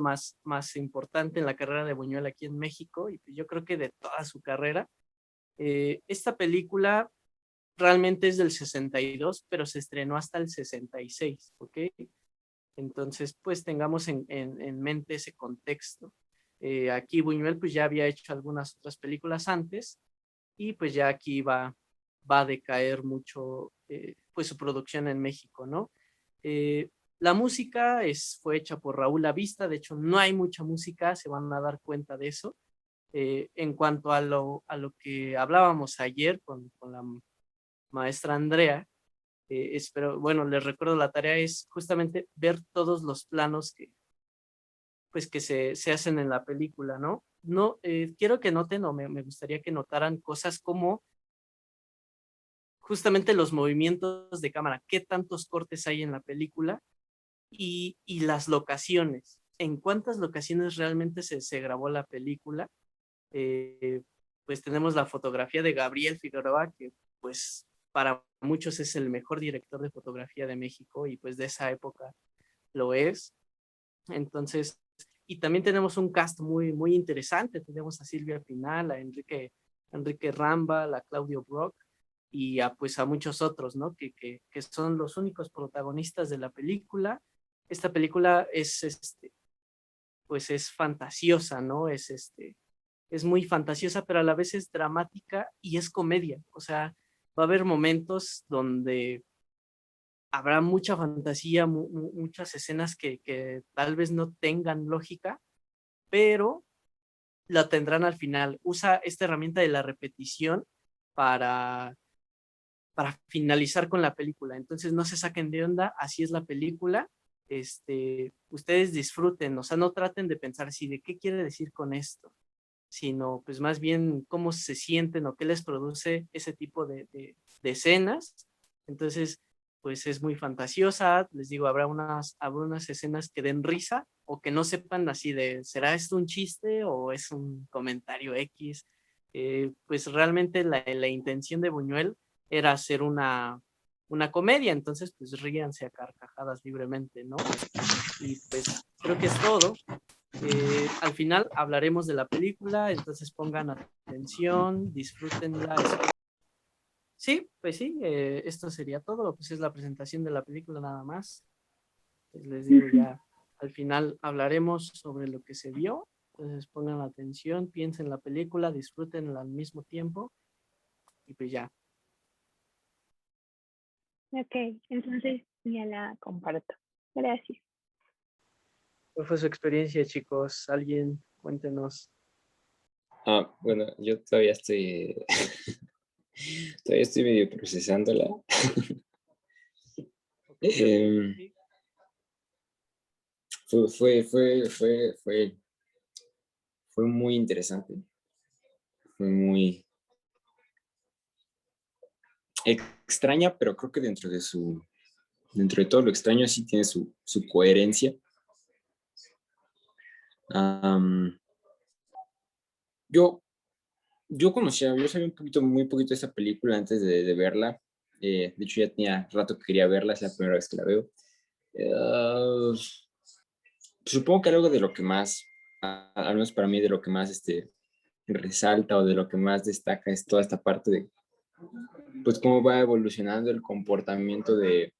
más importante en la carrera de Buñuel aquí en México, y yo creo que de toda su carrera. Esta película realmente es del 62, pero se estrenó hasta el 66, ¿ok? Entonces, pues tengamos en mente ese contexto. Aquí Buñuel pues ya había hecho algunas otras películas antes, y pues ya aquí va a decaer mucho pues su producción en México, ¿no? La música fue hecha por Raúl Lavista. De hecho no hay mucha música, se van a dar cuenta de eso. En cuanto a lo que hablábamos ayer con la maestra Andrea, espero, bueno, les recuerdo, la tarea es justamente ver todos los planos pues, que se hacen en la película, ¿no? No, quiero que noten, o me gustaría que notaran cosas como justamente los movimientos de cámara, qué tantos cortes hay en la película, y las locaciones, en cuántas locaciones realmente se grabó la película. Pues tenemos la fotografía de Gabriel Figueroa, que pues para muchos es el mejor director de fotografía de México, y pues de esa época lo es. Entonces, y también tenemos un cast muy interesante. Tenemos a Silvia Pinal, a Enrique Rambal, a Claudio Brock, y pues a muchos otros, ¿no? Que son los únicos protagonistas de la película. Esta película pues es fantasiosa, ¿no? Es muy fantasiosa, pero a la vez es dramática y es comedia. O sea, va a haber momentos donde habrá mucha fantasía, muchas escenas que tal vez no tengan lógica, pero la tendrán al final. Usa esta herramienta de la repetición para, para finalizar con la película. Entonces no se saquen de onda, así es la película. Ustedes disfruten, o sea, no traten de pensar si de qué quiere decir con esto, sino pues más bien cómo se sienten o qué les produce ese tipo de escenas. Entonces, pues es muy fantasiosa. Les digo, habrá unas escenas que den risa o que no sepan así de, ¿será esto un chiste o es un comentario X? Pues realmente la intención de Buñuel era hacer una comedia, entonces pues ríanse a carcajadas libremente, ¿no? Y pues creo que es todo. Al final hablaremos de la película, entonces pongan atención, disfrútenla. Sí, pues sí, esto sería todo, pues es la presentación de la película nada más. Pues les digo, Ujú. ya al final hablaremos sobre lo que se vio, entonces pongan atención, piensen en la película, disfrútenla al mismo tiempo, y pues ya. Ok, entonces ya la comparto. Gracias. ¿Cuál fue su experiencia, chicos? Alguien, cuéntenos. Bueno, yo todavía estoy medio procesándola. Ok, ok, Em, sí. fue muy interesante, fue muy extraña, pero creo que dentro de todo lo extraño sí tiene su coherencia. Am, yo, yo sabía muy poquito de esa película antes de verla. De hecho, ya tenía rato que quería verla, es la primera vez que la veo. Eh, Supongo que algo de lo que más, al menos para mí, de lo que más resalta o de lo que más destaca es toda esta parte de, pues, cómo va evolucionando el comportamiento de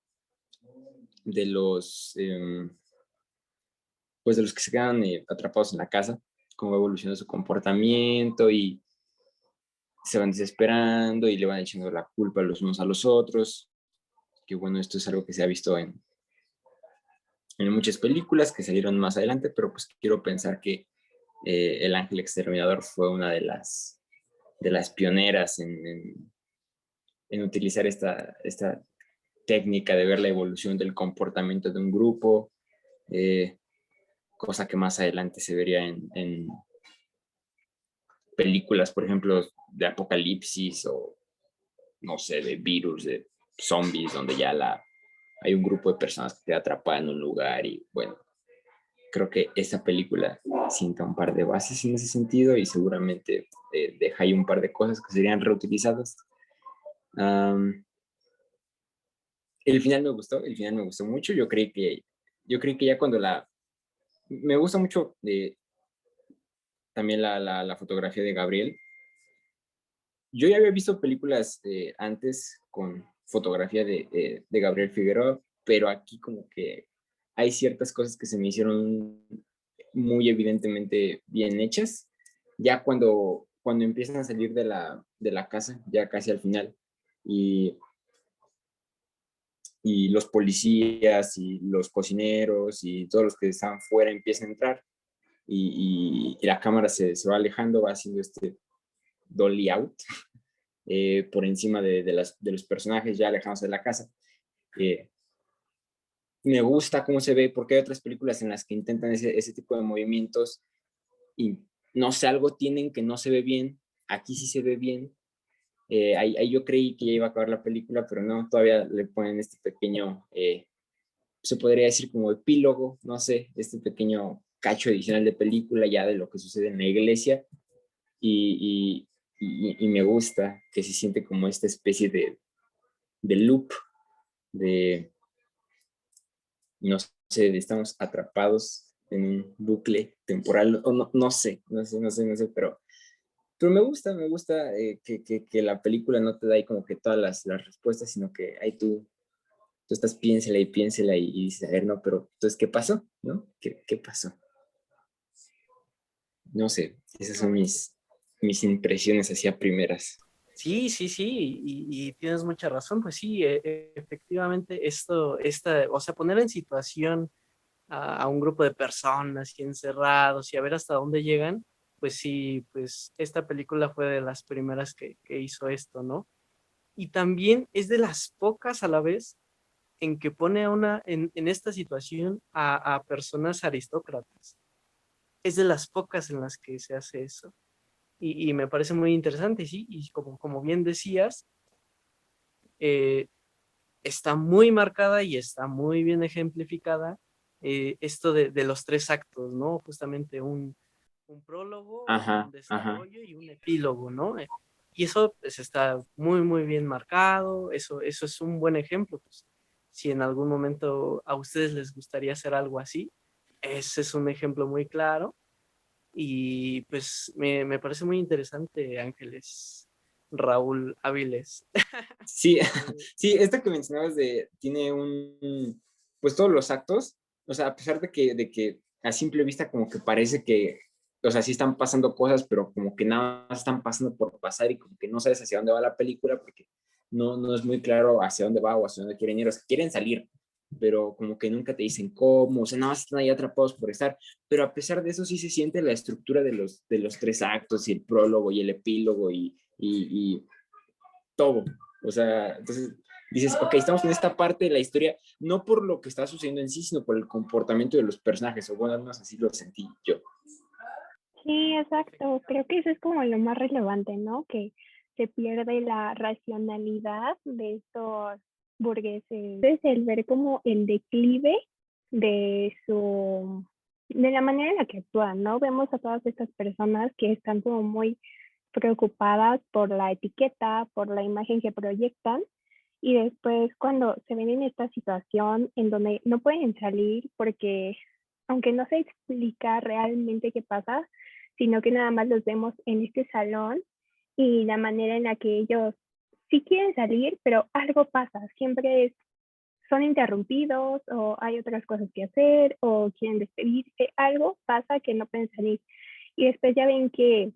pues, de los que se quedan atrapados en la casa, cómo va evolucionando su comportamiento y se van desesperando y le van echando la culpa los unos a los otros. Que bueno, esto es algo que se ha visto en muchas películas que salieron más adelante, pero pues quiero pensar que El Ángel Exterminador fue una de las pioneras en utilizar esta técnica de ver la evolución del comportamiento de un grupo, eh, cosa que más adelante se vería en películas, por ejemplo, de apocalipsis o, no sé, de virus, de zombies, donde ya hay un grupo de personas que queda atrapada en un lugar y bueno, creo que esta película sienta un par de bases en ese sentido y seguramente deja ahí un par de cosas que serían reutilizadas. Um, el final me gustó mucho. Yo creí que ya cuando me gusta mucho también la fotografía de Gabriel. Yo ya había visto películas antes con fotografía de Gabriel Figueroa, pero aquí como que hay ciertas cosas que se me hicieron muy evidentemente bien hechas, ya cuando empiezan a salir de la casa, ya casi al final, y, y los policías y los cocineros y todos los que están fuera empiezan a entrar, y la cámara se va alejando, va haciendo este dolly out por encima de los personajes ya alejados de la casa. Eh, Me gusta cómo se ve, porque hay otras películas en las que intentan ese tipo de movimientos y no sé, algo tienen que no se ve bien. Aquí sí se ve bien. Ahí yo creí que ya iba a acabar la película, pero no, todavía le ponen este pequeño, se podría decir como epílogo, no sé, este pequeño cacho adicional de película ya de lo que sucede en la iglesia, y, y me gusta que se siente como esta especie de loop, de, no sé, estamos atrapados en un bucle temporal, o no, no sé, pero me gusta que la película no te da ahí como que todas las respuestas, sino que ahí tú estás piénsela y dices, a ver, no, pero entonces, ¿qué pasó? ¿No? ¿Qué pasó? No sé, esas son mis impresiones hacia primeras. Sí, sí, sí, y tienes mucha razón, pues sí, efectivamente o sea, poner en situación a un grupo de personas y encerrados y a ver hasta dónde llegan, pues sí, pues esta película fue de las primeras que hizo esto, ¿no? Y también es de las pocas a la vez en que pone en esta situación a personas aristócratas. Es de las pocas en las que se hace eso. Y me parece muy interesante, sí, y como bien decías, eh, está muy marcada y está muy bien ejemplificada esto de los tres actos, ¿no? Justamente un prólogo, un Ajá, ajá. desarrollo y un epílogo, ¿no? Y eso pues, está muy, muy bien marcado, eso es un buen ejemplo. Pues, si en algún momento a ustedes les gustaría hacer algo así, ese es un ejemplo muy claro y pues me parece muy interesante, Ángeles, Raúl Áviles. Sí, Eh, sí, esta que mencionabas tiene pues todos los actos, o sea, a pesar de que a simple vista como que parece que, o sea, sí están pasando cosas, pero como que nada más están pasando por pasar y como que no sabes hacia dónde va la película porque no es muy claro hacia dónde va o hacia dónde quieren ir, o sea, quieren salir, pero como que nunca te dicen cómo, o sea, nada más están ahí atrapados por estar, pero a pesar de eso sí se siente la estructura de los tres actos y el prólogo y el epílogo y todo. O sea, entonces dices, ok, estamos en esta parte de la historia, no por lo que está sucediendo en sí, sino por el comportamiento de los personajes, o bueno, al menos así lo sentí yo. Sí, exacto. Creo que eso es como lo más relevante, ¿no? Que se pierde la racionalidad de estos burgueses. Entonces, el ver como el declive de la manera en la que actúan, ¿no? Vemos a todas estas personas que están como muy preocupadas por la etiqueta, por la imagen que proyectan, y después cuando se ven en esta situación en donde no pueden salir porque aunque no se explica realmente qué pasa, sino que nada más los vemos en este salón y la manera en la que ellos sí quieren salir, pero algo pasa, siempre son interrumpidos o hay otras cosas que hacer o quieren despedirse, algo pasa que no pueden salir. Y después ya ven que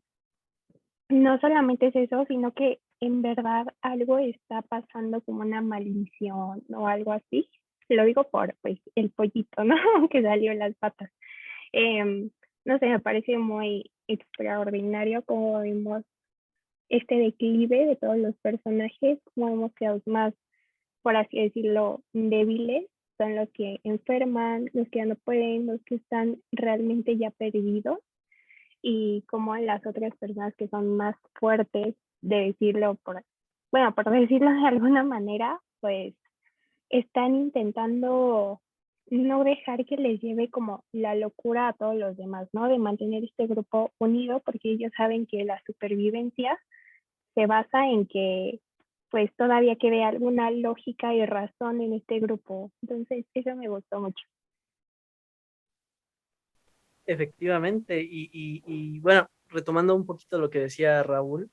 no solamente es eso, sino que en verdad algo está pasando como una maldición o algo así. Lo digo por pues el pollito, ¿no? Que salió en las patas. Eh, no sé, me parece muy extraordinario como vemos este declive de todos los personajes, como vemos que los más, por así decirlo, débiles son los que enferman, los que ya no pueden, los que están realmente ya perdidos y como las otras personas que son más fuertes, de decirlo bueno, por decirlo de alguna manera, pues están intentando no dejar que les lleve como la locura a todos los demás, ¿no? De mantener este grupo unido porque ellos saben que la supervivencia se basa en que pues todavía quede alguna lógica y razón en este grupo. Entonces, eso me gustó mucho. Efectivamente, y bueno, retomando un poquito lo que decía Raúl,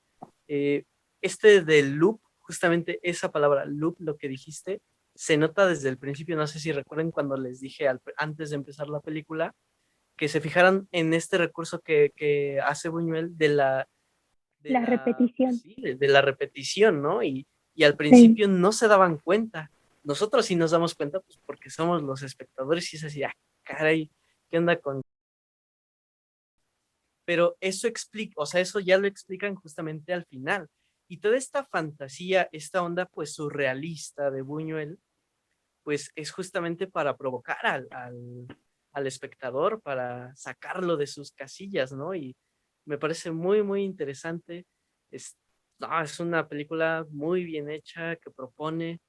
este del loop, justamente esa palabra loop, lo que dijiste, se nota desde el principio, no sé si recuerden cuando les dije antes de empezar la película, que se fijaran en este recurso que hace Buñuel La pues repetición. sí, de la repetición, ¿no? Y al Sí. principio no se daban cuenta. Nosotros sí nos damos cuenta, pues porque somos los espectadores y es así, ah, caray, ¿qué onda con...? Pero eso explica, o sea, eso ya lo explican justamente al final. Y toda esta fantasía, esta onda pues surrealista de Buñuel, pues es justamente para provocar al espectador, para sacarlo de sus casillas, ¿no? Y me parece muy, muy interesante. Es, no, es una película muy bien hecha que propone,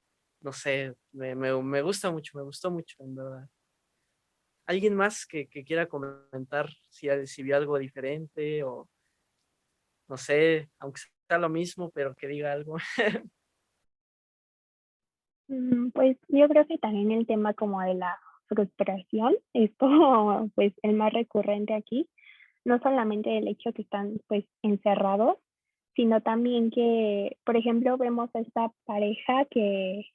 no sé, me gusta mucho, me gustó mucho, en verdad. ¿Alguien más que quiera comentar si vio algo diferente o no sé, aunque sea lo mismo, pero que diga algo? Pues yo creo que también el tema como de la frustración es como pues el más recurrente aquí, no solamente el hecho que están pues encerrados, sino también que, por ejemplo, vemos a esta pareja que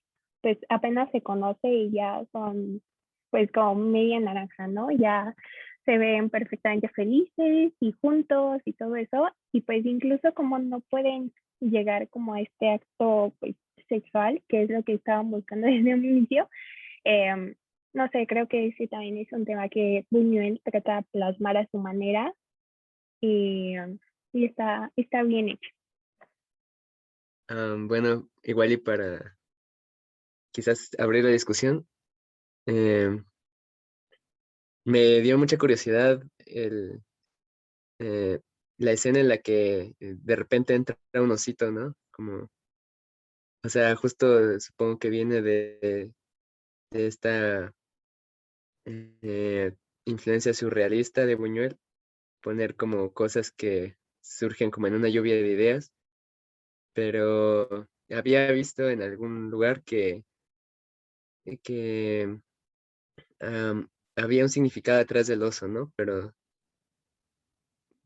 pues apenas se conoce y ya son pues como media naranja, ¿no? Ya se ven perfectamente felices y juntos y todo eso, y pues incluso como no pueden llegar como a este acto pues sexual, que es lo que estaban buscando desde un inicio, eh, no sé, creo que ese también es un tema que Buñuel trata de plasmar a su manera y, y está bien hecho. Bueno, igual y para quizás abrir la discusión, em, me dio mucha curiosidad eh, la escena en la que de repente entra un osito, ¿no? Como, o sea, justo supongo que viene de esta eh, influencia surrealista de Buñuel, poner como cosas que surgen como en una lluvia de ideas, pero había visto en algún lugar que había un significado detrás del oso, ¿no? Pero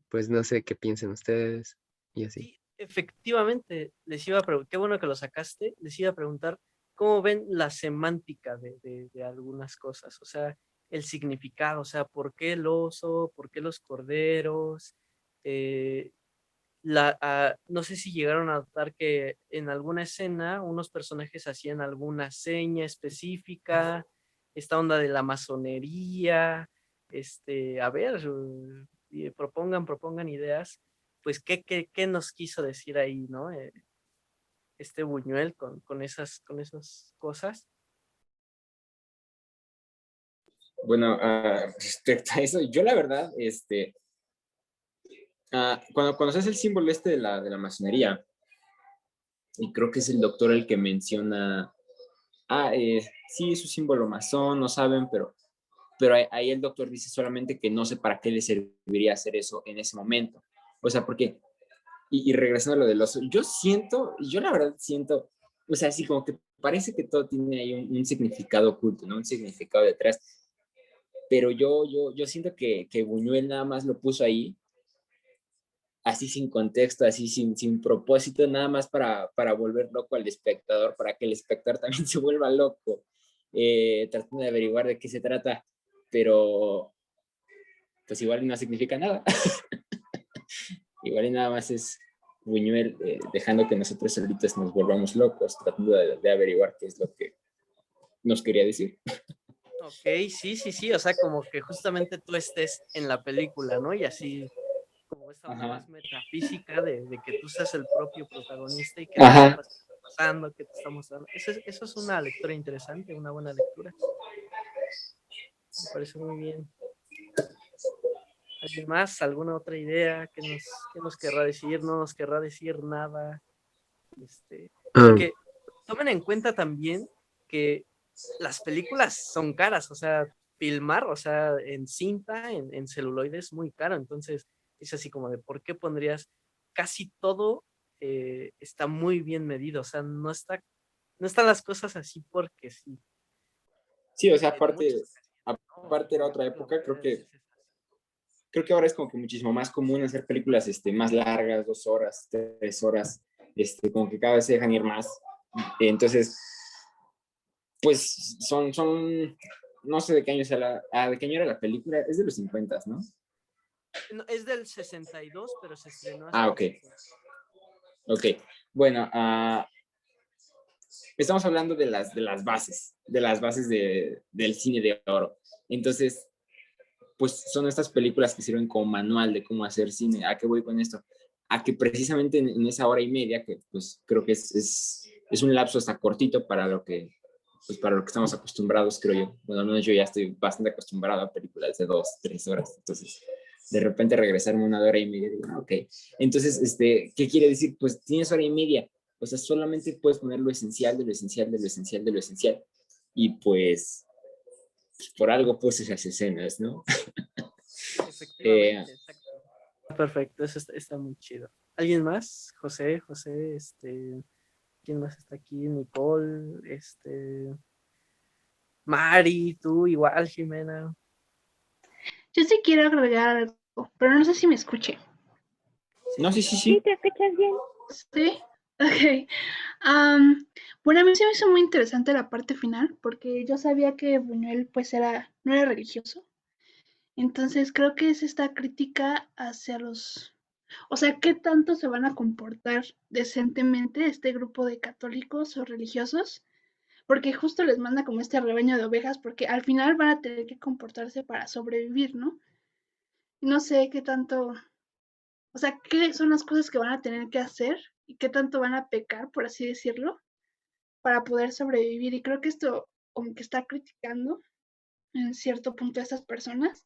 pues no sé qué piensen ustedes y así. Sí, efectivamente, les iba a preguntar, qué bueno que lo sacaste, les iba a preguntar cómo ven la semántica de algunas cosas, o sea, el significado, o sea, por qué el oso, por qué los corderos, eh, no sé si llegaron a notar que en alguna escena unos personajes hacían alguna seña específica, esta onda de la masonería, a ver, propongan ideas, pues qué nos quiso decir ahí, ¿no? Este Buñuel con esas cosas. Bueno, respecto a eso, yo la verdad, cuando conoces el símbolo de la masonería, y creo que es el doctor el que menciona, sí, es un símbolo masón, no saben, pero ahí el doctor dice solamente que no sé para qué le serviría hacer eso en ese momento. O sea, porque, y regresando a lo del oso, yo la verdad siento, o sea, así como que parece que todo tiene ahí un significado oculto, ¿no? Un significado detrás, pero yo siento que Buñuel nada más lo puso ahí así sin contexto, así sin propósito, nada más para volver loco al espectador, para que el espectador también se vuelva loco, tratando de averiguar de qué se trata, pero pues igual no significa nada, igual y nada más es Buñuel dejando que nosotros solitos nos volvamos locos, tratando de averiguar qué es lo que nos quería decir. Ok, sí, sí, sí, o sea, como que justamente tú estés en la película, ¿no? Y así como esta onda Ajá, más metafísica de que tú seas el propio protagonista y qué te está ajá. pasando, qué te está mostrando. Eso es una lectura interesante, una buena lectura. Me parece muy bien. ¿Alguien más? ¿Alguna otra idea? Qué nos querrá decir? ¿No nos querrá decir nada? Ah, Porque tomen en cuenta también que las películas son caras, o sea, filmar, o sea, en cinta, en celuloide es muy caro, entonces es así como de, ¿por qué pondrías casi todo está muy bien medido? O sea, no están las cosas así porque sí, Sí, o sea, en muchas ocasiones, ¿no? aparte era otra ¿Cómo época, creo ves que ese? creo que ahora es como que muchísimo más común hacer películas más largas, 2 horas, 3 horas, como que cada vez se dejan ir más. Entonces, pues no sé de qué año sea de qué año era la película, es de los 50, ¿no? No, es del 62, pero se estrenó Ah, hasta ok. Ok, bueno, estamos hablando de las bases, del cine de oro. Entonces, pues son estas películas que sirven como manual de cómo hacer cine. ¿A qué voy con esto? A que precisamente en esa hora y media, que pues creo que es un lapso hasta cortito para lo que estamos acostumbrados, creo yo. Bueno, al menos yo ya estoy bastante acostumbrado a películas de 2, 3 horas. Entonces, de repente regresarme 1 hora y media, digo, ok. Entonces, ¿qué quiere decir? Pues tienes hora y media. O sea, solamente puedes poner lo esencial de lo esencial de lo esencial de lo esencial. Y pues por algo puse esas escenas, ¿no? Efectivamente, exacto. Perfecto, eso está muy chido. ¿Alguien más? José, ¿quién más está aquí? Nicole, Mari, tú igual, Jimena. Yo sí quiero agregar algo, pero no sé si me escuché. No, sí. Sí, te escuchas bien. ¿Sí? Ok. Bueno, a mí se me hizo muy interesante la parte final, porque yo sabía que Buñuel pues no era religioso. Entonces creo que es esta crítica hacia o sea, ¿qué tanto se van a comportar decentemente este grupo de católicos o religiosos? Porque justo les manda como este rebaño de ovejas, porque al final van a tener que comportarse para sobrevivir, ¿no? No sé qué tanto, o sea, qué son las cosas que van a tener que hacer y qué tanto van a pecar, por así decirlo, para poder sobrevivir. Y creo que esto como que está criticando en cierto punto a estas personas.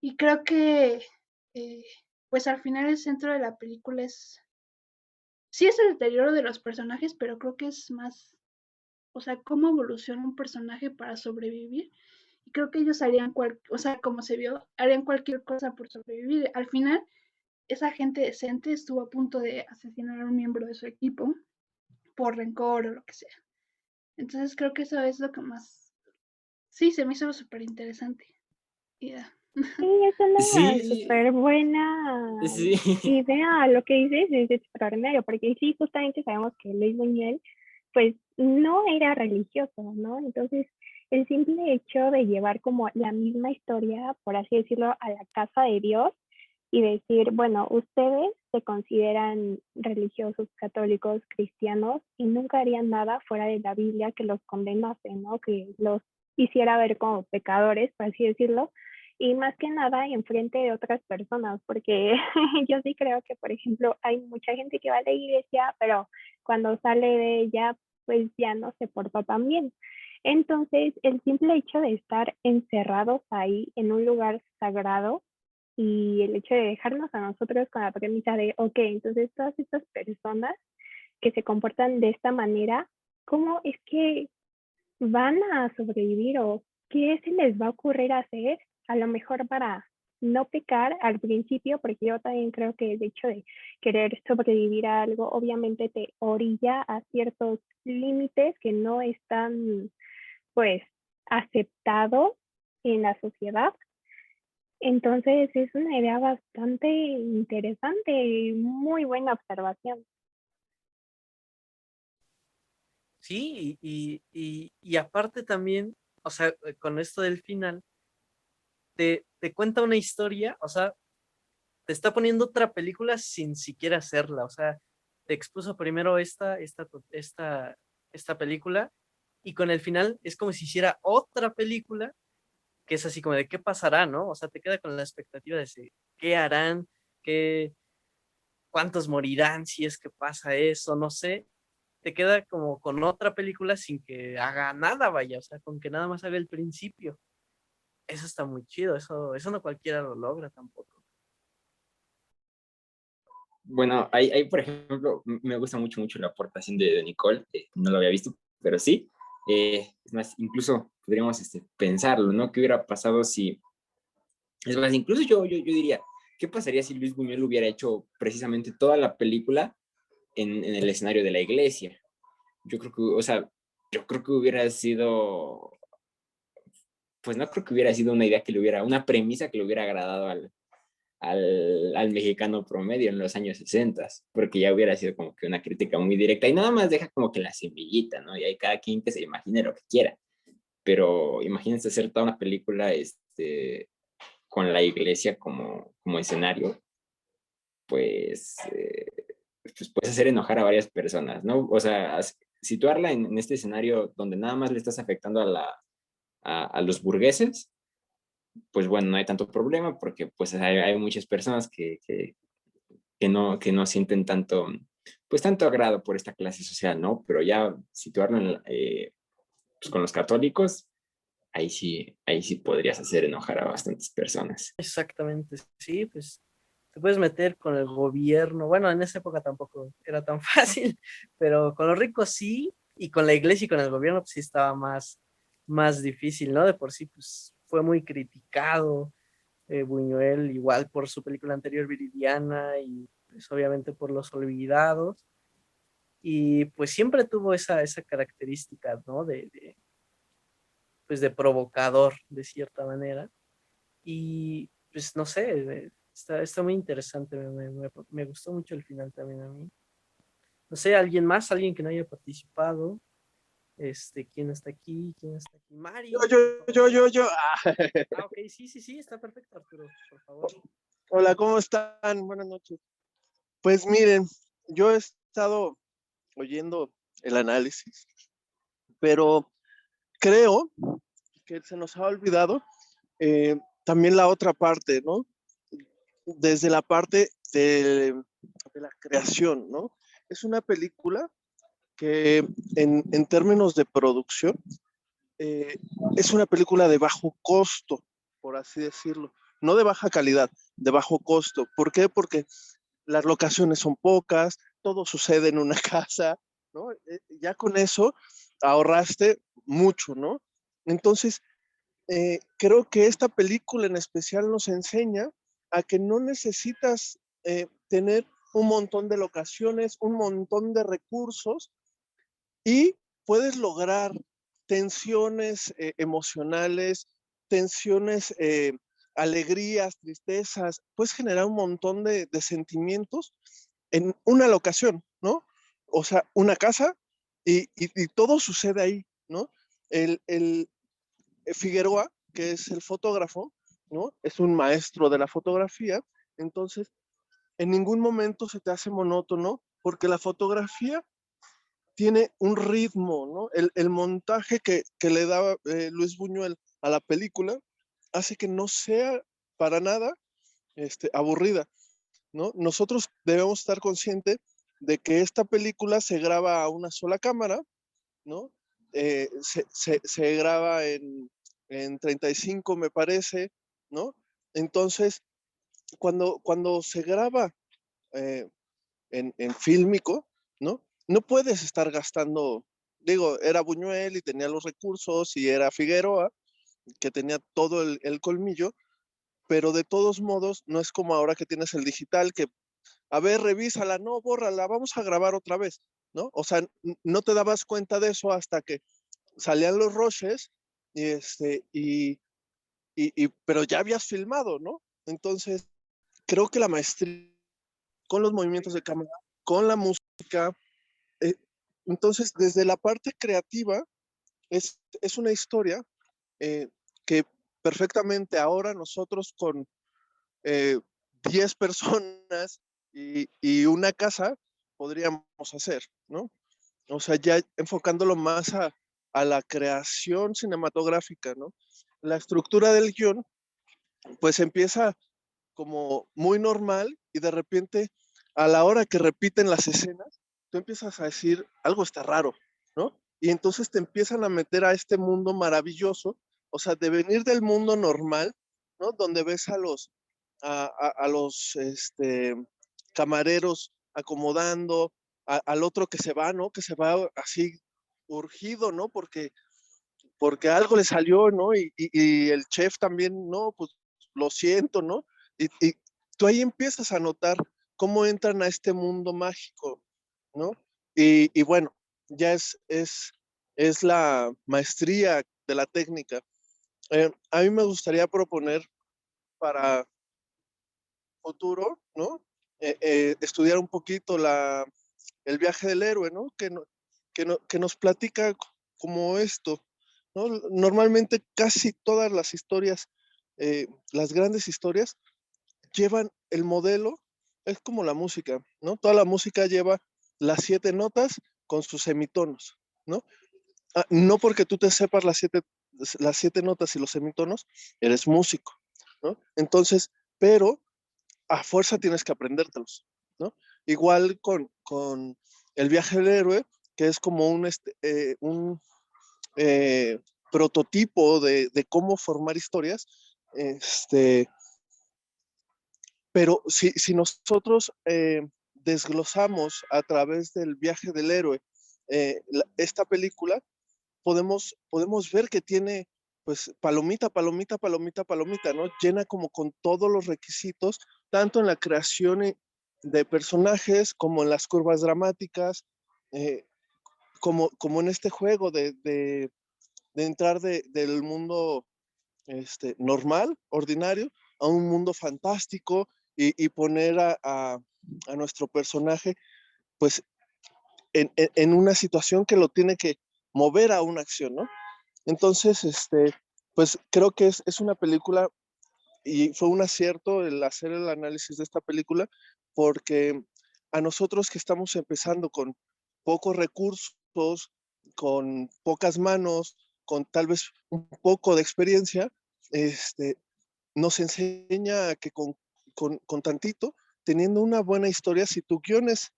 Y creo que, eh, pues al final el centro de la película sí es el deterioro de los personajes, pero creo que es más, o sea, cómo evoluciona un personaje para sobrevivir. Y creo que ellos harían, o sea, como se vio, harían cualquier cosa por sobrevivir. Al final, esa gente decente estuvo a punto de asesinar a un miembro de su equipo por rencor o lo que sea. Entonces creo que eso es lo que más, sí, se me hizo súper interesante. Yeah. Sí, es una Sí, súper buena sí. idea. Lo que dices es extraordinario, porque sí, justamente sabemos que Luis Buñuel, pues, no era religioso, ¿no? Entonces, el simple hecho de llevar como la misma historia, por así decirlo, a la casa de Dios y decir, bueno, ustedes se consideran religiosos, católicos, cristianos, y nunca harían nada fuera de la Biblia que los condenase, ¿no? Que los hiciera ver como pecadores, por así decirlo, y más que nada enfrente de otras personas, porque yo sí creo que, por ejemplo, hay mucha gente que va a la iglesia, pero cuando sale de ella, pues ya no se porta tan bien. Entonces, el simple hecho de estar encerrados ahí en un lugar sagrado y el hecho de dejarnos a nosotros con la premisa de, ok, entonces todas estas personas que se comportan de esta manera, ¿cómo es que van a sobrevivir o qué se les va a ocurrir hacer? A lo mejor para no pecar al principio, porque yo también creo que el hecho de querer sobrevivir a algo obviamente te orilla a ciertos límites que no están pues aceptados en la sociedad. Entonces es una idea bastante interesante y muy buena observación. Sí, y aparte también, o sea, con esto del final, te cuenta una historia, o sea, te está poniendo otra película sin siquiera hacerla, o sea, te expuso primero esta película y con el final es como si hiciera otra película que es así como de qué pasará, ¿no? O sea, te queda con la expectativa de qué harán, qué, cuántos morirán si es que pasa eso, no sé. Te queda como con otra película sin que haga nada, vaya, o sea, con que nada más haga el principio. Eso está muy chido, eso no cualquiera lo logra tampoco. Bueno, ahí, por ejemplo, me gusta mucho la aportación de Nicole, no lo había visto, pero sí. Es más, incluso podríamos pensarlo, ¿no? ¿Qué hubiera pasado si... Es más, incluso yo diría, ¿qué pasaría si Luis Buñuel hubiera hecho precisamente toda la película en el escenario de la iglesia? Yo creo que, o sea, yo creo que hubiera sido, pues no creo que hubiera sido una idea una premisa que le hubiera agradado al mexicano promedio en los años 60, porque ya hubiera sido como que una crítica muy directa y nada más deja como que la semillita, ¿no? Y hay cada quien que se imagine lo que quiera. Pero imagínense hacer toda una película con la iglesia como escenario, pues, pues puedes hacer enojar a varias personas, ¿no? O sea, situarla en este escenario donde nada más le estás afectando a los burgueses, pues bueno, no hay tanto problema porque pues hay muchas personas que no sienten tanto, pues tanto agrado por esta clase social, ¿no? Pero ya situarlo pues con los católicos, ahí sí podrías hacer enojar a bastantes personas. Exactamente, sí, pues te puedes meter con el gobierno. Bueno, en esa época tampoco era tan fácil, pero con los ricos sí, y con la iglesia y con el gobierno pues sí estaba más difícil, ¿no? De por sí, pues fue muy criticado Buñuel, igual por su película anterior, Viridiana, y pues obviamente por Los Olvidados, y pues siempre tuvo esa característica, ¿no? Pues de provocador, de cierta manera. Y pues no sé, está muy interesante, me gustó mucho el final también a mí. No sé, alguien más, alguien que no haya participado, ¿quién está aquí? ¿Quién está aquí? Mario, por favor. Yo. Ok, sí, está perfecto, Arturo, por favor. Hola, ¿cómo están? Buenas noches. Pues miren, yo he estado oyendo el análisis, pero creo que se nos ha olvidado también la otra parte, ¿no? Desde la parte de la creación, ¿no? Es una película que en términos de producción es una película de bajo costo, por así decirlo. No de baja calidad, de bajo costo. ¿Por qué? Porque las locaciones son pocas, todo sucede en una casa, ¿no? Ya con eso ahorraste mucho, ¿no? Entonces, creo que esta película en especial nos enseña a que no necesitas tener un montón de locaciones, un montón de recursos y puedes lograr tensiones emocionales, tensiones, alegrías, tristezas, puedes generar un montón de sentimientos en una locación, ¿no? O sea, una casa y todo sucede ahí, ¿no? El Figueroa, que es el fotógrafo, ¿no? Es un maestro de la fotografía, entonces en ningún momento se te hace monótono porque la fotografía tiene un ritmo, ¿no? El montaje que le da Luis Buñuel a la película hace que no sea para nada aburrida, ¿no? Nosotros debemos estar conscientes de que esta película se graba a una sola cámara, ¿no? Se graba en 35, me parece, ¿no? Entonces, cuando se graba eh, en fílmico, ¿no? No puedes estar gastando, digo, era Buñuel y tenía los recursos y era Figueroa, que tenía todo el colmillo, pero de todos modos no es como ahora que tienes el digital que, a ver, revísala, no, bórrala, vamos a grabar otra vez, ¿no? O sea, no te dabas cuenta de eso hasta que salían los rushes y pero ya habías filmado, ¿no? Entonces, creo que la maestría con los movimientos de cámara, con la música, eh, entonces desde la parte creativa es una historia eh, que perfectamente ahora nosotros con 10 personas y una casa podríamos hacer, ¿no? O sea, ya enfocándolo más a la creación cinematográfica, ¿no? La estructura del guión, pues empieza como muy normal y de repente a la hora que repiten las escenas, tú empiezas a decir, algo está raro, ¿no? Y entonces te empiezan a meter a este mundo maravilloso, o sea, de venir del mundo normal, ¿no? Donde ves a los camareros acomodando, al otro que se va, ¿no? Que se va así urgido, ¿no? Porque algo le salió, ¿no? Y el chef también, no, pues lo siento, ¿no? Y tú ahí empiezas a notar cómo entran a este mundo mágico, ¿no? Y bueno, ya es la maestría de la técnica. A mí me gustaría proponer para futuro, ¿no? Estudiar un poquito el viaje del héroe, ¿no? Que nos platica como esto, ¿no? Normalmente casi todas las historias, las grandes historias, llevan el modelo, es como la música, ¿no? Toda la música lleva las 7 notas con sus semitonos, ¿no? No porque tú te sepas las siete notas y los semitonos, eres músico, ¿no? Entonces, pero a fuerza tienes que aprendértelos, ¿no? Igual con el viaje del héroe, que es como un prototipo de cómo formar historias, pero si nosotros desglosamos a través del viaje del héroe esta película, podemos ver que tiene, pues, palomita, palomita, palomita, palomita, ¿no? Llena como con todos los requisitos, tanto en la creación de personajes como en las curvas dramáticas, eh, como en este juego de entrar del mundo normal, ordinario, a un mundo fantástico y poner a nuestro personaje, pues, en una situación que lo tiene que mover a una acción, ¿no? Entonces, pues creo que es una película y fue un acierto el hacer el análisis de esta película porque a nosotros que estamos empezando con pocos recursos, con pocas manos, con tal vez un poco de experiencia, nos enseña que con tantito, teniendo una buena historia, si tu guión es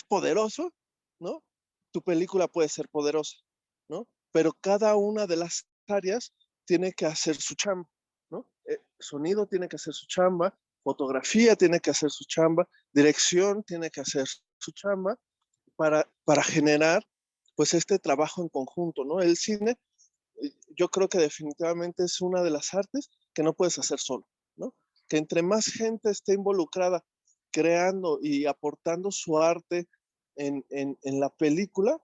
poderoso, ¿no? Tu película puede ser poderosa, ¿no? Pero cada una de las áreas tiene que hacer su chamba, ¿no? Sonido tiene que hacer su chamba, fotografía tiene que hacer su chamba, dirección tiene que hacer su chamba para generar pues este trabajo en conjunto, ¿no? El cine, yo creo que definitivamente es una de las artes que no puedes hacer solo, ¿no? Que entre más gente esté involucrada creando y aportando su arte en la película,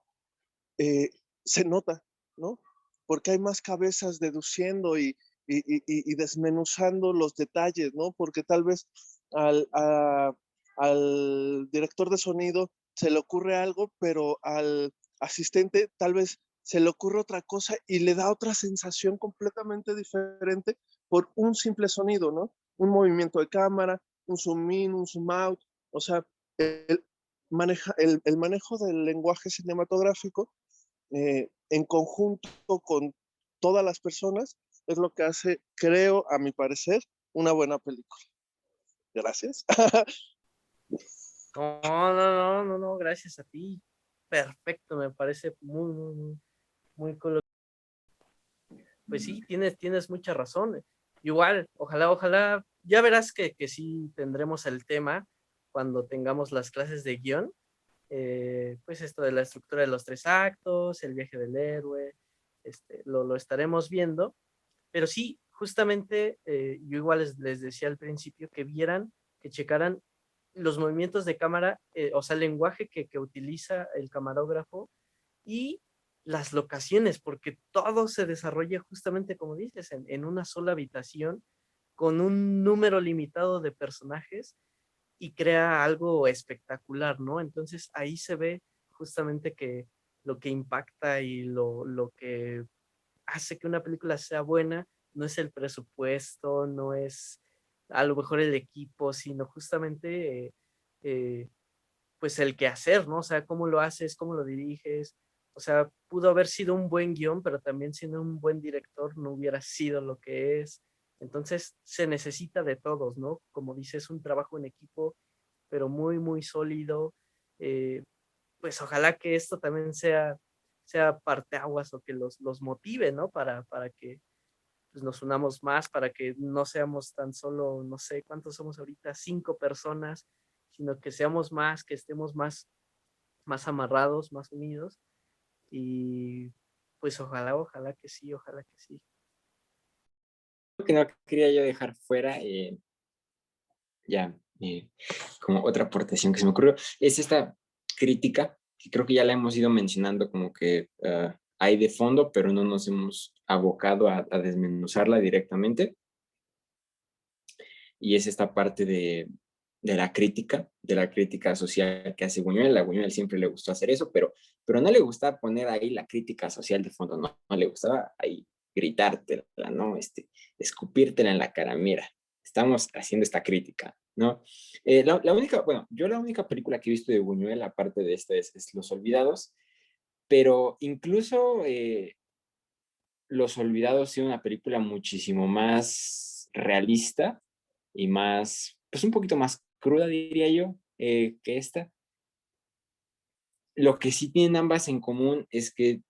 eh, se nota, ¿no? Porque hay más cabezas deduciendo y desmenuzando los detalles, ¿no? Porque tal vez al director de sonido se le ocurre algo, pero al asistente tal vez se le ocurre otra cosa y le da otra sensación completamente diferente por un simple sonido, ¿no? Un movimiento de cámara, un zoom in, un zoom out, o sea, el, el manejo del lenguaje cinematográfico en conjunto con todas las personas es lo que hace, creo, a mi parecer, una buena película. Gracias. No, no, no, no, no, gracias a ti. Perfecto, me parece muy, muy, muy, muy cool. Pues sí, tienes mucha razón. Igual, ojalá, ya verás que sí tendremos el tema cuando tengamos las clases de guión. Pues esto de la estructura de los 3 actos, el viaje del héroe, lo estaremos viendo. Pero sí, justamente yo igual les decía al principio que vieran, que checaran los movimientos de cámara, o sea, el lenguaje que utiliza el camarógrafo y las locaciones, porque todo se desarrolla justamente como dices, en una sola habitación, con un número limitado de personajes y crea algo espectacular, ¿no? Entonces ahí se ve justamente que lo que impacta y lo que hace que una película sea buena no es el presupuesto, no es a lo mejor el equipo, sino justamente eh, pues el quehacer, ¿no? O sea, cómo lo haces, cómo lo diriges. O sea, pudo haber sido un buen guión, pero también siendo un buen director no hubiera sido lo que es. Entonces se necesita de todos, ¿no? Como dices, un trabajo en equipo, pero muy, muy sólido. Eh, pues ojalá que esto también sea parteaguas o que los motive, ¿no? Para que pues, nos unamos más, para que no seamos tan solo, no sé cuántos somos ahorita, 5 personas, sino que seamos más, que estemos más amarrados, más unidos. Y pues ojalá que sí, ojalá que sí. Lo que no quería yo dejar fuera, ya como otra aportación que se me ocurrió, es esta crítica, que creo que ya la hemos ido mencionando como que hay de fondo, pero no nos hemos abocado a desmenuzarla directamente. y es esta parte de la crítica social que hace Buñuel. A Buñuel siempre le gustó hacer eso, pero no le gustaba poner ahí la crítica social de fondo, no le gustaba ahí gritártela, ¿no? Escupírtela en la cara, mira, estamos haciendo esta crítica, ¿no? La única, bueno, yo la única película que he visto de Buñuel, aparte de esta, es Los Olvidados, pero incluso Los Olvidados es una película muchísimo más realista y más, pues un poquito más cruda, diría yo, que esta. Lo que sí tienen ambas en común es que,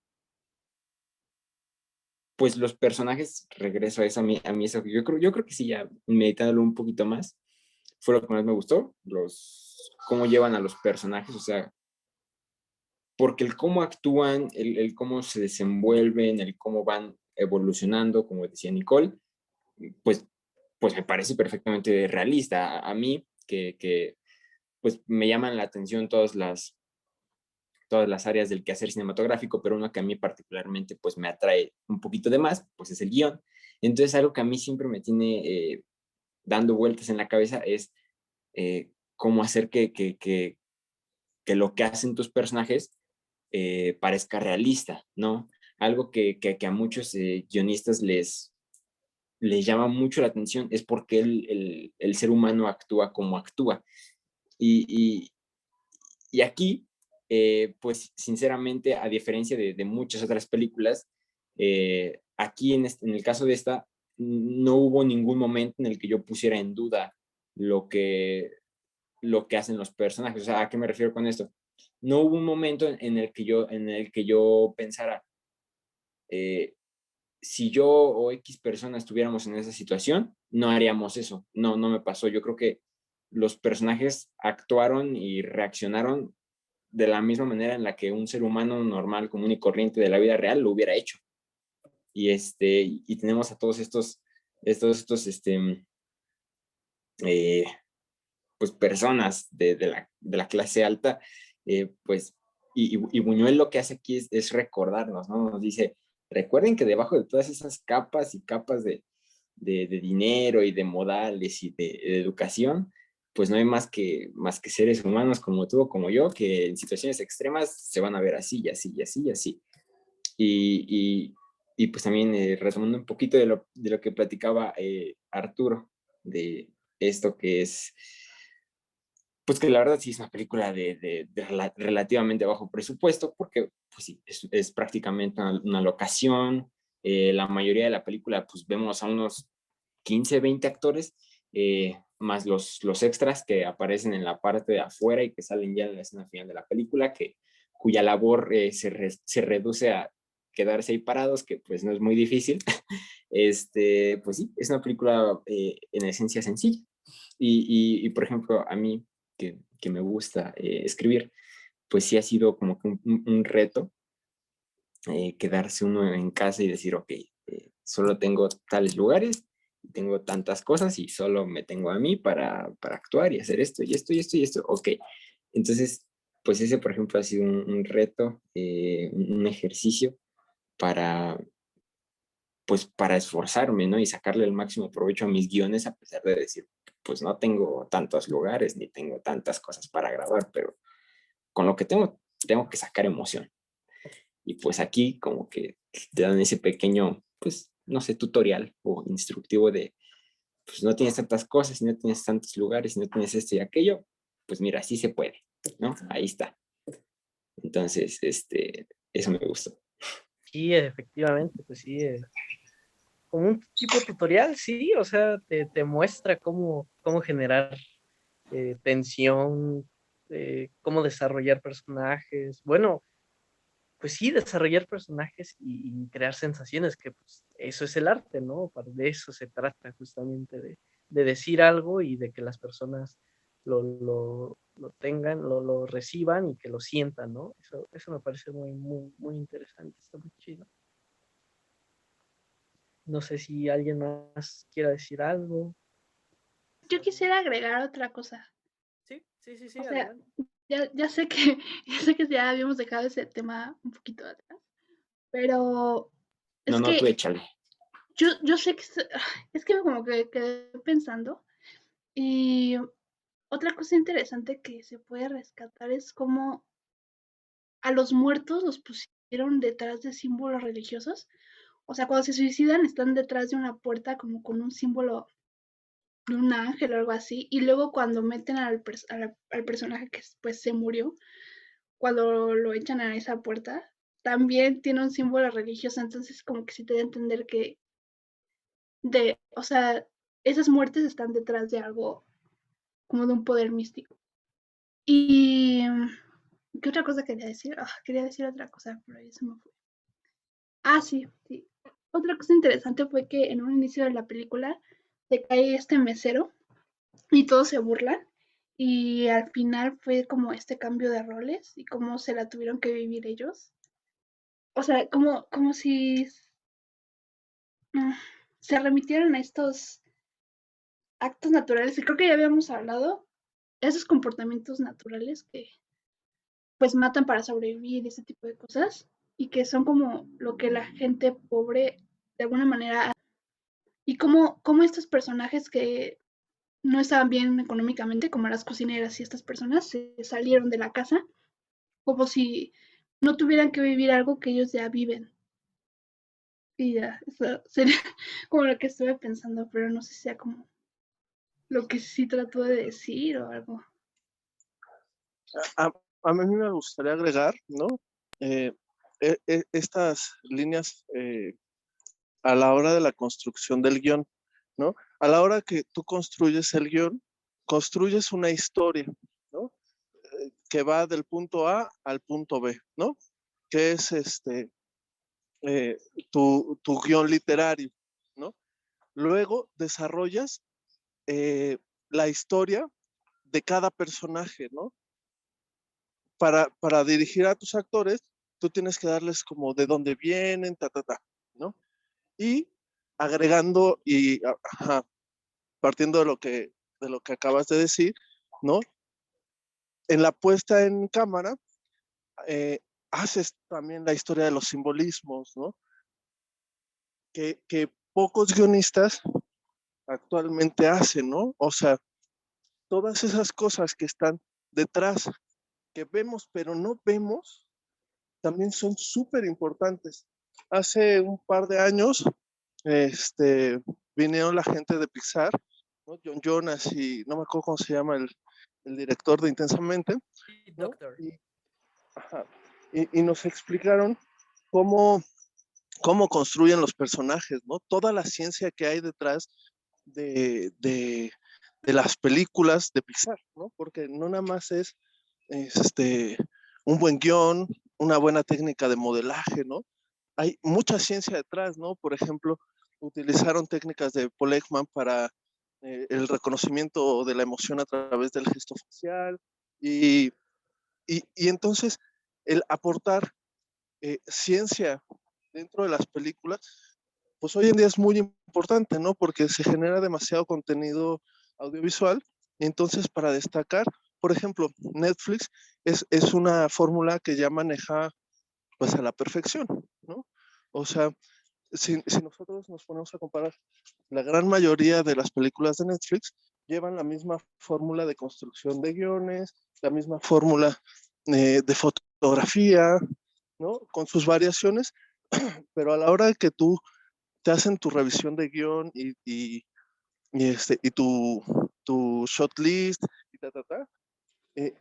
pues los personajes, regreso a eso, a mí eso, yo creo que sí, ya meditándolo un poquito más, fue lo que más me gustó, cómo llevan a los personajes, o sea, porque el cómo actúan, el cómo se desenvuelven, el cómo van evolucionando, como decía Nicole, pues, pues me parece perfectamente realista. A mí, que pues me llaman la atención todas las áreas del quehacer cinematográfico, pero uno que a mí particularmente pues me atrae un poquito de más, pues es el guión. Entonces algo que a mí siempre me tiene dando vueltas en la cabeza es cómo hacer que lo que hacen tus personajes parezca realista, ¿no? Algo que a muchos guionistas les llama mucho la atención es porque el ser humano actúa como actúa. Y, y, y aquí, pues sinceramente, a diferencia de muchas otras películas, aquí en el caso de esta, no hubo ningún momento en el que yo pusiera en duda lo que, lo que hacen los personajes. O sea, ¿a qué me refiero con esto? No hubo un momento en el que yo pensara, eh, si yo o X personas estuviéramos en esa situación, no haríamos eso. No me pasó. Yo creo que los personajes actuaron y reaccionaron de la misma manera en la que un ser humano normal, común y corriente de la vida real lo hubiera hecho. Y tenemos a todos eh, pues personas de la clase alta, pues, y Buñuel lo que hace aquí es recordarnos, ¿no? Nos dice, recuerden que debajo de todas esas capas y capas de dinero y de modales y de educación, pues no hay más que seres humanos como tú o como yo, que en situaciones extremas se van a ver así y así y así y así. Y, y pues también retomando un poquito de lo que platicaba Arturo, de esto que es, pues que la verdad sí es una película relativamente bajo presupuesto, porque pues sí, es prácticamente una locación. La mayoría de la película pues vemos a unos 15, 20 actores, más los extras que aparecen en la parte de afuera y que salen ya en la escena final de la película, cuya labor se reduce a quedarse ahí parados, que pues no es muy difícil. Pues sí, es una película en esencia sencilla. Y, por ejemplo, a mí, que me gusta escribir, pues sí ha sido como que un reto quedarse uno en casa y decir, ok, solo tengo tales lugares, tengo tantas cosas y solo me tengo a mí para actuar y hacer esto y esto y esto y esto. Ok, entonces, pues ese, por ejemplo, ha sido un reto, un ejercicio para, pues para esforzarme, ¿no? Y sacarle el máximo provecho a mis guiones a pesar de decir, pues no tengo tantos lugares ni tengo tantas cosas para grabar, pero con lo que tengo que sacar emoción. Y pues aquí como que te dan ese pequeño, pues, no sé, tutorial o instructivo de, pues no tienes tantas cosas, no tienes tantos lugares, no tienes esto y aquello, pues mira, sí se puede, ¿no? Ahí está. Entonces, eso me gustó. Sí, efectivamente, pues sí, como un tipo tutorial, sí, o sea, te muestra cómo generar tensión, cómo desarrollar personajes. Bueno, pues sí, desarrollar personajes y crear sensaciones, que pues eso es el arte, ¿no? De eso se trata justamente, de decir algo y de que las personas lo tengan, lo reciban y que lo sientan, ¿no? Eso me parece muy interesante, está muy chido. No sé si alguien más quiera decir algo. Yo quisiera agregar otra cosa. Sí, O sea, adelante. ya sé que, ya sé que ya habíamos dejado ese tema un poquito atrás, pero No, es no, tú que échale. yo sé que es que como que quedé pensando Y otra cosa interesante que se puede rescatar es cómo a los muertos los pusieron detrás de símbolos religiosos. O sea, cuando se suicidan están detrás de una puerta como con un símbolo de un ángel o algo así. Y luego cuando meten al personaje que pues se murió, cuando lo echan a esa puerta, también tiene un símbolo religioso. Entonces como que sí te da a entender que o sea, esas muertes están detrás de algo como de un poder místico. Y ¿qué otra cosa quería decir? Quería decir otra cosa, pero ahí se me fue. Sí, sí. Otra cosa interesante fue que en un inicio de la película se cae este mesero y todos se burlan. Y al final fue como este cambio de roles y cómo se la tuvieron que vivir ellos. O sea, como si mm, se remitieran a estos actos naturales, y creo que ya habíamos hablado, esos comportamientos naturales que pues matan para sobrevivir y ese tipo de cosas, y que son como lo que la gente pobre de alguna manera, y como estos personajes que no estaban bien económicamente, como las cocineras y estas personas, se salieron de la casa, como si no tuvieran que vivir algo que ellos ya viven. Y ya, eso sería como lo que estuve pensando, pero no sé si sea como lo que sí trató de decir o algo. A mí me gustaría agregar, ¿no? Estas líneas a la hora de la construcción del guión, ¿no? A la hora que tú construyes el guión, construyes una historia, ¿no? Que va del punto A al punto B, ¿no? Que es eh, tu guión literario, ¿no? Luego desarrollas la historia de cada personaje, ¿no? Para dirigir a tus actores, tú tienes que darles como de dónde vienen, ¿no? Y agregando y partiendo de lo que acabas de decir, ¿no? En la puesta en cámara, haces también la historia de los simbolismos, ¿no? Que pocos guionistas actualmente hacen, ¿no? O sea, todas esas cosas que están detrás, que vemos pero no vemos, también son súper importantes. Hace un par de años, vinieron la gente de Pixar, ¿no? John Jonas y no me acuerdo cómo se llama el director de Intensamente, ¿no? Doctor. Ajá, y nos explicaron cómo, cómo construyen los personajes, ¿no? Toda la ciencia que hay detrás de las películas de Pixar, ¿no? Porque no nada más es un buen guión, una buena técnica de modelaje, ¿no? Hay mucha ciencia detrás, ¿no? Por ejemplo, utilizaron técnicas de Paul Ekman para el reconocimiento de la emoción a través del gesto facial y, y entonces el aportar ciencia dentro de las películas, pues hoy en día es muy importante, ¿no? Porque se genera demasiado contenido audiovisual. Y entonces, para destacar, por ejemplo, Netflix es una fórmula que ya maneja pues a la perfección, ¿no? O sea, si nosotros nos ponemos a comparar, la gran mayoría de las películas de Netflix llevan la misma fórmula de construcción de guiones, la misma fórmula de fotografía, ¿no? Con sus variaciones, pero a la hora de que tú te hacen tu revisión de guión y tu shot list y eh,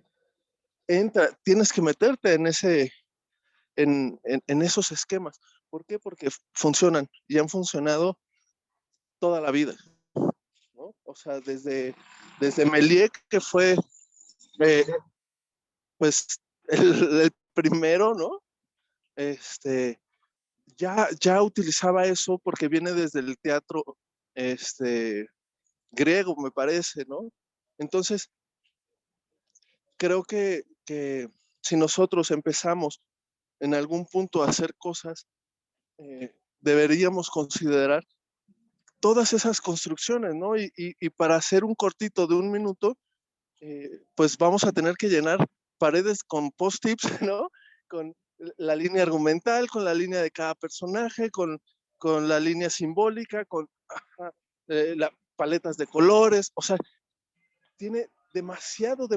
tienes que meterte en esos esquemas. ¿Por qué? Porque funcionan y han funcionado toda la vida, ¿no? O sea, desde Méliès, que fue eh, pues el primero, ¿no? Ya utilizaba eso porque viene desde el teatro griego, me parece, ¿no? Entonces, creo que si nosotros empezamos en algún punto a hacer cosas, deberíamos considerar todas esas construcciones, ¿no? Y para hacer un cortito de un minuto, pues vamos a tener que llenar paredes con post-its, ¿no? Con la línea argumental, con la línea de cada personaje, con la línea simbólica, con las paletas de colores, o sea, tiene demasiado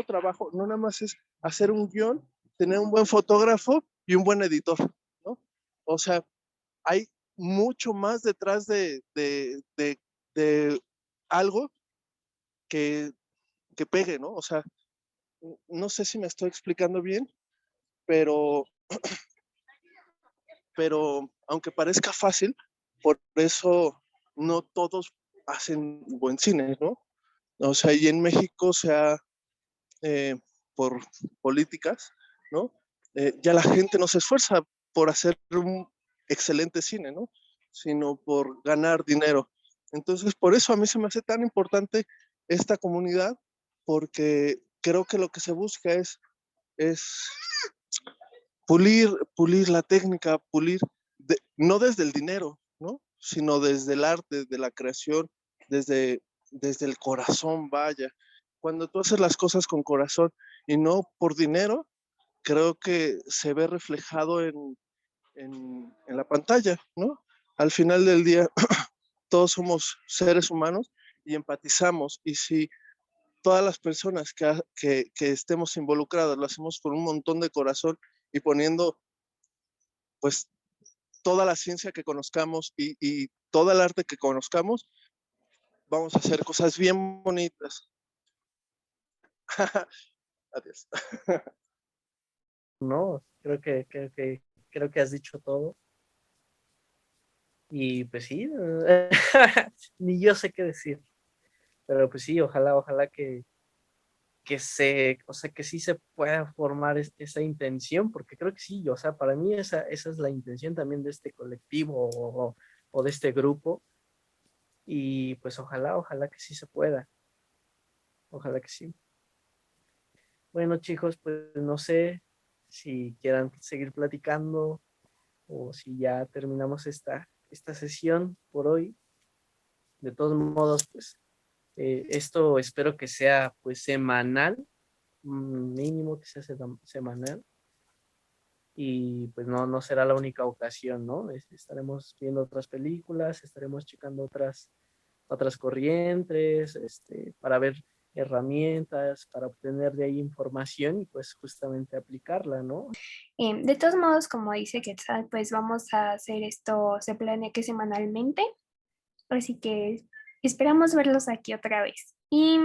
trabajo. No nada más es hacer un guión, tener un buen fotógrafo y un buen editor, ¿no? O sea, hay mucho más detrás de algo que pegue, ¿no? O sea, no sé si me estoy explicando bien, pero aunque parezca fácil, por eso no todos hacen buen cine, ¿no? O sea, y en México por políticas, ¿no? Ya la gente no se esfuerza por hacer un excelente cine, ¿no? Sino por ganar dinero. Entonces, por eso a mí se me hace tan importante esta comunidad, porque creo que lo que se busca es pulir la técnica, no desde el dinero, ¿no? Sino desde el arte, de la creación, desde el corazón, vaya. Cuando tú haces las cosas con corazón y no por dinero, creo que se ve reflejado en la pantalla, ¿no? Al final del día, todos somos seres humanos y empatizamos. Y si todas las personas que estemos involucradas lo hacemos con un montón de corazón y poniendo, pues, toda la ciencia que conozcamos y todo el arte que conozcamos, vamos a hacer cosas bien bonitas. Adiós. No, creo que has dicho todo. Y pues sí, ni yo sé qué decir. Pero pues sí, ojalá o sea, que sí se pueda formar esa intención, porque creo que sí, o sea, para mí esa es la intención también de este colectivo o de este grupo. Y pues ojalá que sí se pueda. Ojalá que sí. Bueno, chicos, pues no sé si quieran seguir platicando o si ya terminamos esta sesión por hoy. De todos modos, pues esto espero que sea pues semanal, mínimo que sea semanal, y pues no será la única ocasión, ¿no? Estaremos viendo otras películas, estaremos checando otras corrientes, para ver herramientas, para obtener de ahí información y pues justamente aplicarla, ¿no? De todos modos, como dice Quetzal, pues vamos a hacer esto, se planea que semanalmente, así que esperamos verlos aquí otra vez. Y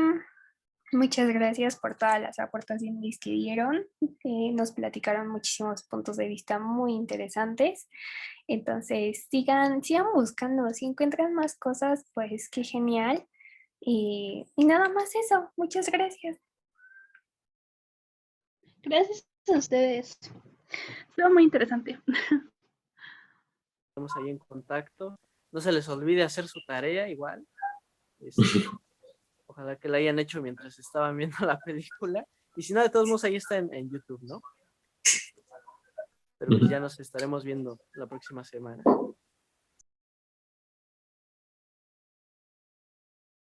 muchas gracias por todas las aportaciones que dieron. Nos platicaron muchísimos puntos de vista muy interesantes. Entonces, sigan buscando. Si encuentran más cosas, pues qué genial. Y nada más eso. Muchas gracias. Gracias a ustedes. Estuvo muy interesante. Estamos ahí en contacto. No se les olvide hacer su tarea igual. Ojalá que la hayan hecho mientras estaban viendo la película. Y si no, de todos modos, ahí está en YouTube, ¿no? Pero pues ya nos estaremos viendo la próxima semana.